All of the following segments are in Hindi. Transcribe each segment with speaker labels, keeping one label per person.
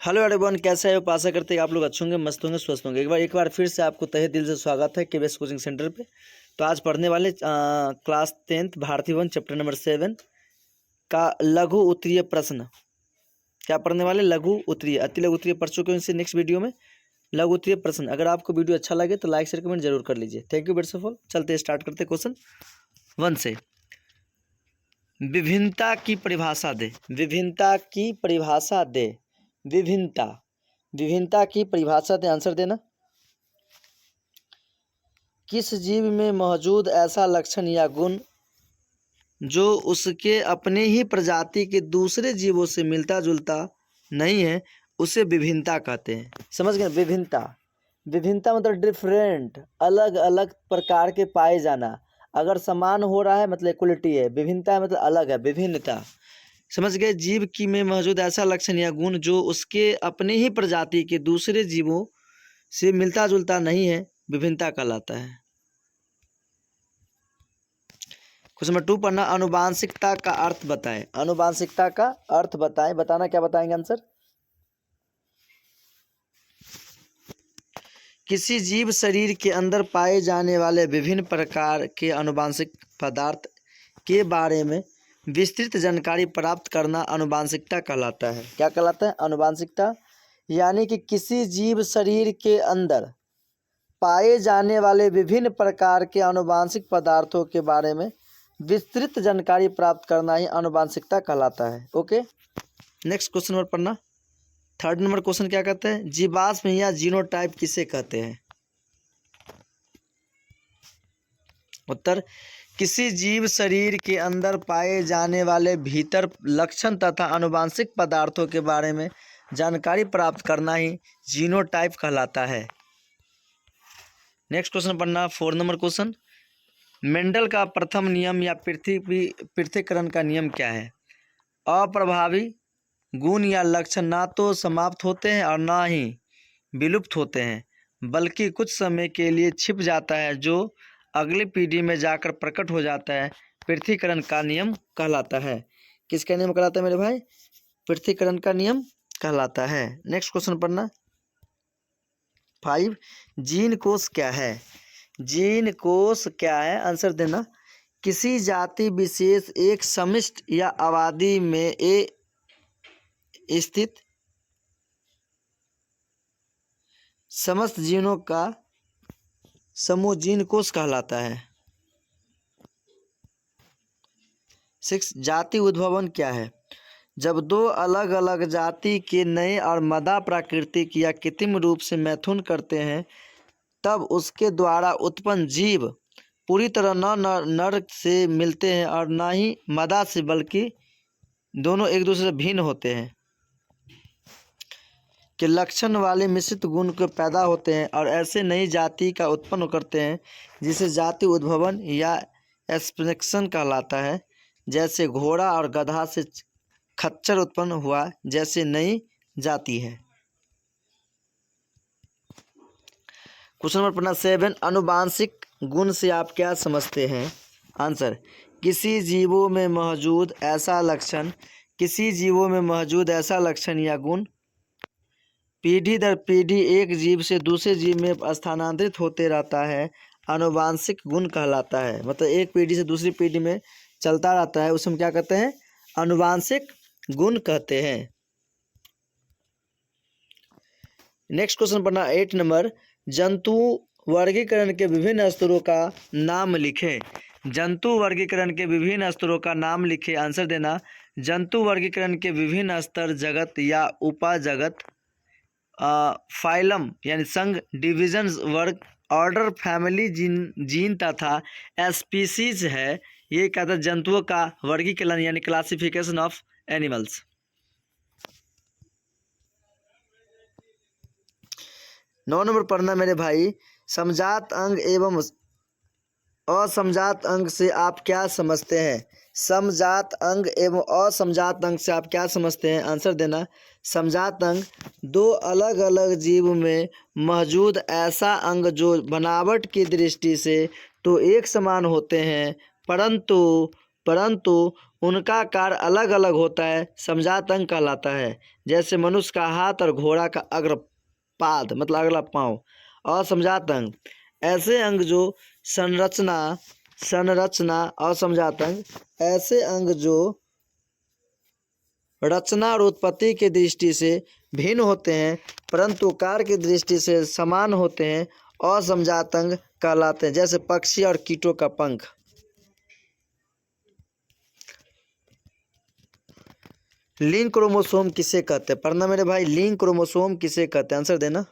Speaker 1: हेलो एवरीवन, कैसे है? आशा करते हैं आप लोग अच्छे होंगे, मस्त होंगे, स्वस्थ होंगे। एक बार फिर से आपको तहे दिल से स्वागत है केबीएस कोचिंग सेंटर पे। तो आज पढ़ने वाले क्लास 10th भारतीय वन चैप्टर नंबर 7 का लघु उत्तरीय प्रश्न। क्या पढ़ने वाले? लघु उत्तरीय। अति लघु उत्तरीय पढ़ चुके हैं इनसे नेक्स्ट वीडियो में। लघु उत्तरीय प्रश्न। अगर आपको वीडियो अच्छा लगे तो लाइक शेयर कमेंट जरूर कर लीजिए। Thank you best of all. चलते स्टार्ट करते क्वेश्चन 1 से। विभिन्नता की परिभाषा दे। विभिन्नता की परिभाषा दे। विभिन्नता की परिभाषा दे। आंसर देना। किस जीव में मौजूद ऐसा लक्षण या गुण जो उसके अपने ही प्रजाति के दूसरे जीवों से मिलता जुलता नहीं है, उसे विभिन्नता कहते हैं। समझ गए? विभिन्नता मतलब डिफरेंट, अलग अलग प्रकार के पाए जाना। अगर समान हो रहा है मतलब इक्वलिटी है, विभिन्नता मतलब अलग है, विभिन्नता। समझ गए? जीव की में मौजूद ऐसा लक्षण या गुण जो उसके अपने ही प्रजाति के दूसरे जीवों से मिलता जुलता नहीं है, विभिन्नता कहलाता है। क्वेश्चन नंबर 2 पढ़ना। अनुवांशिकता का अर्थ बताएं। अनुवांशिकता का अर्थ बताएं। बताना, क्या बताएंगे आंसर? किसी जीव शरीर के अंदर पाए जाने वाले विभिन्न प्रकार के अनुवांशिक पदार्थ के बारे में विस्तृत जानकारी प्राप्त करना अनुवांशिकता कहलाता है। क्या कहलाता है? अनुवांशिकता। यानी कि किसी जीव शरीर के अंदर पाए जाने वाले विभिन्न प्रकार के अनुवांशिक पदार्थों के बारे में विस्तृत जानकारी प्राप्त करना ही अनुवांशिकता कहलाता है। ओके, नेक्स्ट क्वेश्चन नंबर पढ़ना। 3rd नंबर क्वेश्चन क्या कहते हैं? जीवाश्म या जीनोटाइप किसे कहते हैं? उत्तर। किसी जीव शरीर के अंदर पाए जाने वाले भीतर लक्षण तथा अनुवांशिक पदार्थों के बारे में जानकारी प्राप्त करना ही जीनोटाइप कहलाता है। नेक्स्ट क्वेश्चन पढ़ना। 4 नंबर क्वेश्चन। मेंडल का प्रथम नियम या पृथक्करण का नियम क्या है? अप्रभावी गुण या लक्षण ना तो समाप्त होते हैं और ना ही विलुप्त होते हैं, बल्कि कुछ समय के लिए छिप जाता है जो अगली पीढ़ी में जाकर प्रकट हो जाता है, पृथक्करण का नियम कहलाता है। किसका नियम कहलाता है मेरे भाई? पृथक्करण का नियम कहलाता है। नेक्स्ट क्वेश्चन पढ़ना। 5 जीन कोश क्या है? जीन कोश क्या है? आंसर देना। किसी जाति विशेष एक समिष्ट या आबादी में स्थित समस्त जीनों का समूह जीन कोश कहलाता है। 6 जाति उद्भवन क्या है? जब दो अलग अलग जाति के नए और मादा प्राकृतिक या कृत्रिम रूप से मैथुन करते हैं, तब उसके द्वारा उत्पन्न जीव पूरी तरह न नर से मिलते हैं और न ही मादा से, बल्कि दोनों एक दूसरे से भिन्न होते हैं के लक्षण वाले मिश्रित गुण के पैदा होते हैं और ऐसे नई जाति का उत्पन्न करते हैं, जिसे जाति उद्भवन या एक्सपेंशन कहलाता है। जैसे घोड़ा और गधा से खच्चर उत्पन्न हुआ, जैसे नई जाति है। क्वेश्चन नंबर पढ़ना 7 अनुवांशिक गुण से आप क्या समझते हैं? आंसर। किसी जीवों में मौजूद ऐसा लक्षण या गुण पीढ़ी दर पीढ़ी एक जीव से दूसरे जीव में स्थानांतरित होते रहता है, अनुवांशिक गुण कहलाता है। मतलब एक पीढ़ी से दूसरी पीढ़ी में चलता रहता है, उसे हम क्या कहते हैं? अनुवांशिक गुण कहते हैं। नेक्स्ट क्वेश्चन पढ़ना 8 नंबर। जंतु वर्गीकरण के विभिन्न स्तरों का नाम लिखें। जंतु वर्गीकरण के विभिन्न स्तरों का नाम लिखें। आंसर देना। जंतु वर्गीकरण के विभिन्न स्तर जगत या उपजगत, फाइलम यानी संघ, डिवीजन वर्ग, ऑर्डर, फैमिली, जीन तथा स्पीसीज है। ये कहता है जंतुओं का वर्गीकरण यानी क्लासिफिकेशन ऑफ एनिमल्स। 9 नंबर पढ़ना मेरे भाई। समजात अंग एवं असमजात अंग से आप क्या समझते हैं? समजात अंग एवं असमजात अंग से आप क्या समझते हैं? आंसर देना। समजात अंग दो अलग अलग जीव में मौजूद ऐसा अंग जो बनावट की दृष्टि से तो एक समान होते हैं, परंतु परंतु उनका कार्य अलग अलग होता है, समजात अंग कहलाता है। जैसे मनुष्य का हाथ और घोड़ा का अग्रपाद मतलब अगला पाँव असमजात अंग। ऐसे अंग जो संरचना असमजात अंग। ऐसे अंग जो रचना और उत्पत्ति की दृष्टि से भिन्न होते हैं परंतु कार्य की दृष्टि से समान होते हैं, असमजात अंग कहलाते हैं। जैसे पक्षी और कीटों का पंख। लिंग क्रोमोसोम किसे कहते हैं? पढ़ना मेरे भाई, लिंग क्रोमोसोम किसे कहते हैं? आंसर देना।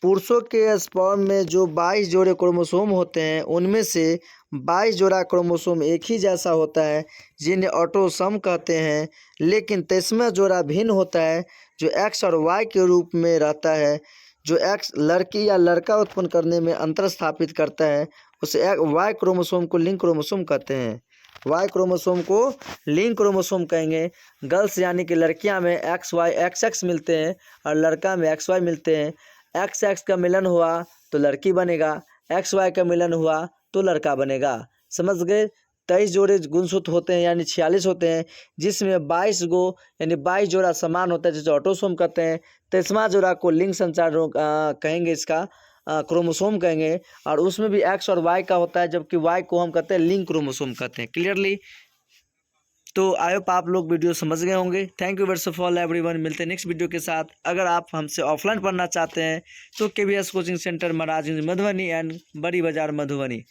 Speaker 1: पुरुषों के स्पर्म में जो 22 जोड़े क्रोमोसोम होते हैं उनमें से 22 जोड़ा क्रोमोसोम एक ही जैसा होता है जिन्हें ऑटोसम कहते हैं, लेकिन 23वां जोड़ा भिन्न होता है जो एक्स और वाई के रूप में रहता है। जो एक्स लड़की या लड़का उत्पन्न करने में अंतर स्थापित करता है उसे वाई क्रोमोसोम को लिंग क्रोमोसोम कहते हैं। वाई क्रोमोसोम को लिंग क्रोमोसोम कहेंगे। गर्ल्स यानी कि लड़कियां में एक्स वाई एक्स एक्स मिलते हैं और लड़का में एक्स वाई मिलते हैं। एक्स एक्स का मिलन हुआ तो लड़की बनेगा, एक्स वाई का मिलन हुआ तो लड़का बनेगा। समझ गए? 23 जोड़े गुणसूत्र होते हैं यानी 46 होते हैं, जिसमें 22 गो यानी 22 जोड़ा समान होता है जिसे ऑटोसोम कहते हैं। 23वां जोड़ा को लिंग संचार कहेंगे, इसका क्रोमोसोम कहेंगे, और उसमें भी एक्स और वाई का होता है, जबकि वाई को हम कहते हैं लिंग क्रोमोसोम कहते हैं। क्लियरली? तो आई होप आप लोग वीडियो समझ गए होंगे। Thank you very for everyone. मिलते हैं नेक्स्ट वीडियो के साथ। अगर आप हमसे ऑफलाइन पढ़ना चाहते हैं तो KVS coaching centre Maharajganj Madhubani and बड़ी बाजार मधुबनी।